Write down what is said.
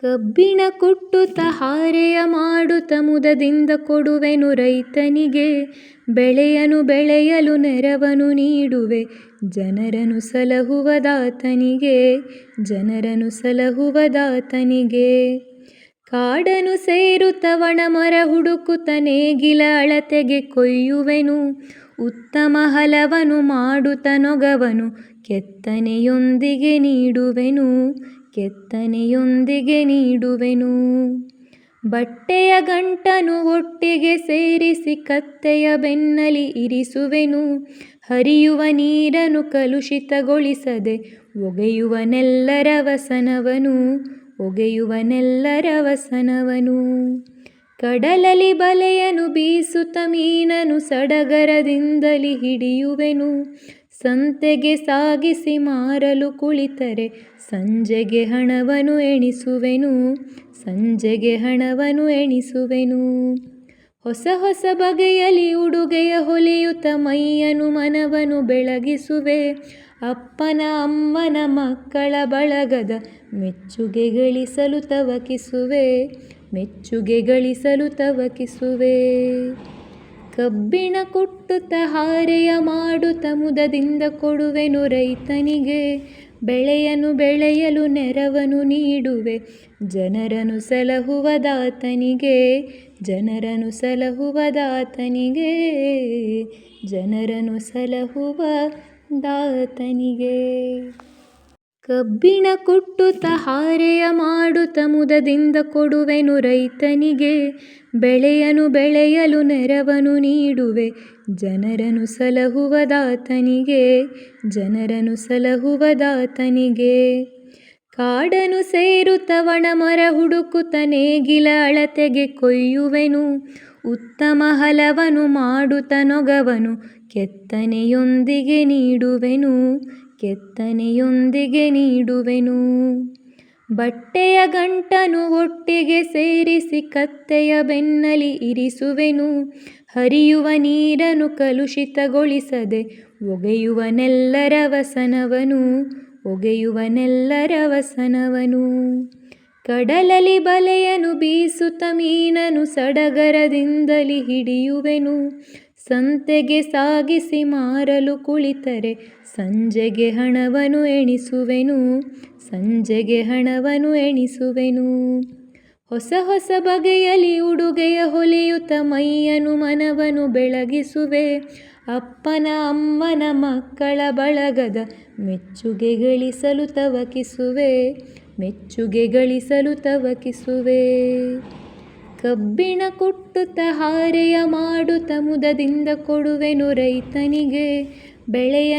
ಕಬ್ಬಿಣ ಕುಟ್ಟುತ್ತ ಹಾರೆಯ ಮಾಡುತ್ತ ಮುದದಿಂದ ಕೊಡುವೆನು ರೈತನಿಗೆ. ಬೆಳೆಯನು ಬೆಳೆಯಲು ನೆರವನು ನೀಡುವೆ, ಜನರನು ಸಲಹುವದಾತನಿಗೆ, ಜನರನು ಸಲಹುವದಾತನಿಗೆ. ಕಾಡನು ಸೇರುತ್ತ ಒಣಮರ ಹುಡುಕುತ್ತ ನೇಗಿಲ ಅಳತೆಗೆ ಕೊಯ್ಯುವೆನು. ಉತ್ತಮ ಹಲವನು ಮಾಡುತ್ತ ನೊಗವನು ಕೆತ್ತನೆಯೊಂದಿಗೆ ನೀಡುವೆನು, ಕೆತ್ತನೆಯೊಂದಿಗೆ ನೀಡುವೆನು. ಬಟ್ಟೆಯ ಗಂಟನು ಒಟ್ಟಿಗೆ ಸೇರಿಸಿ ಕತ್ತೆಯ ಬೆನ್ನಲಿ ಇರಿಸುವೆನು. ಹರಿಯುವ ನೀರನ್ನು ಕಲುಷಿತಗೊಳಿಸದೆ ಒಗೆಯುವನೆಲ್ಲರ ವಸನವನು, ಒಗೆಯುವನೆಲ್ಲರ ವಸನವನು. ಕಡಲಲಿ ಬಲೆಯನು ಬೀಸುತ್ತ ಮೀನನು ಸಡಗರದಿಂದಲಿ ಹಿಡಿಯುವೆನು. ಸಂತೆಗೆ ಸಾಗಿಸಿ ಮಾರಲು ಕುಳಿತರೆ ಸಂಜೆಗೆ ಹಣವನು ಎಣಿಸುವೆನು, ಸಂಜೆಗೆ ಹಣವನು ಎಣಿಸುವೆನು. ಹೊಸ ಹೊಸ ಬಗೆಯಲಿ ಉಡುಗೆಯ ಹೊಲಿಯುತ್ತ ಮೈಯನು ಮನವನು ಬೆಳಗಿಸುವೆ. ಅಪ್ಪನ ಅಮ್ಮನ ಮಕ್ಕಳ ಬಳಗದ ಮೆಚ್ಚುಗೆ ಗಳಿಸಲು ತವಕಿಸುವೆ, ಮೆಚ್ಚುಗೆ ಗಳಿಸಲು ತವಕಿಸುವೆ. ಕಬ್ಬಿಣ ಕುಟ್ಟುತ್ತ ಹಾರೆಯ ಮಾಡುತ್ತ ಮುದದಿಂದ ಕೊಡುವೆನು ರೈತನಿಗೆ. ಬೆಳೆಯನು ಬೆಳೆಯಲು ನೆರವನು ನೀಡುವೆ, ಜನರನು ಸಲಹುವದಾತನಿಗೆ, ಜನರನು ಸಲಹುವದಾತನಿಗೆ, ಜನರನು ಸಲಹುವದಾತನಿಗೆ. ಕಬ್ಬಿಣ ಕುಟ್ಟುತ್ತ ಹಾರೆಯ ಮಾಡುತ್ತ ಮುದದಿಂದ ಕೊಡುವೆನು ರೈತನಿಗೆ. ಬೆಳೆಯನು ಬೆಳೆಯಲು ನೆರವನು ನೀಡುವೆ, ಜನರನು ಸಲಹುವದಾತನಿಗೆ, ಜನರನು ಸಲಹುವದಾತನಿಗೆ. ಕಾಡನು ಸೇರುತ್ತ ಒಣಮರ ಹುಡುಕುತ್ತ ನೇಗಿಲ ಅಳತೆಗೆ ಕೊಯ್ಯುವೆನು. ಉತ್ತಮ ಹಲವನು ಮಾಡುತ್ತ ನೊಗವನು ಕೆತ್ತನೆಯೊಂದಿಗೆ ನೀಡುವೆನು, ಕೆತ್ತನೆಯೊಂದಿಗೆ ನೀಡುವೆನು. ಬಟ್ಟೆಯ ಗಂಟನು ಒಟ್ಟಿಗೆ ಸೇರಿಸಿ ಕತ್ತೆಯ ಬೆನ್ನಲಿ ಇರಿಸುವೆನು. ಹರಿಯುವ ನೀರನ್ನು ಕಲುಷಿತಗೊಳಿಸದೆ ಒಗೆಯುವನೆಲ್ಲರ ವಸನವನು, ಒಗೆಯುವನೆಲ್ಲರ ವಸನವನು. ಕಡಲಲಿ ಬಲೆಯನು ಬೀಸುತ್ತ ಮೀನನು ಸಡಗರದಿಂದಲಿ ಹಿಡಿಯುವೆನು. ಸಂತೆಗೆ ಸಾಗಿಸಿ ಮಾರಲು ಕುಳಿತರೆ ಸಂಜೆಗೆ ಹಣವನು ಎಣಿಸುವೆನು, ಸಂಜೆಗೆ ಹಣವನು ಎಣಿಸುವೆನು. ಹೊಸ ಹೊಸ ಬಗೆಯಲಿ ಉಡುಗೆಯ ಹೊಲಿಯುತ್ತ ಮೈಯನು ಮನವನು ಬೆಳಗಿಸುವೆ. ಅಪ್ಪನ ಅಮ್ಮನ ಮಕ್ಕಳ ಬಳಗದ ಮೆಚ್ಚುಗೆ ಗಳಿಸಲು ತವಕಿಸುವೆ, ಮೆಚ್ಚುಗೆ ಗಳಿಸಲು ತವಕಿಸುವೆ. ಕಬ್ಬಿಣ ಕುಟ್ಟುತ್ತ ಹಾರೆಯ ಮಾಡುತ್ತ ಮುದದಿಂದ ಕೊಡುವೆನು ರೈತನಿಗೆ. ಬೆಳೆಯ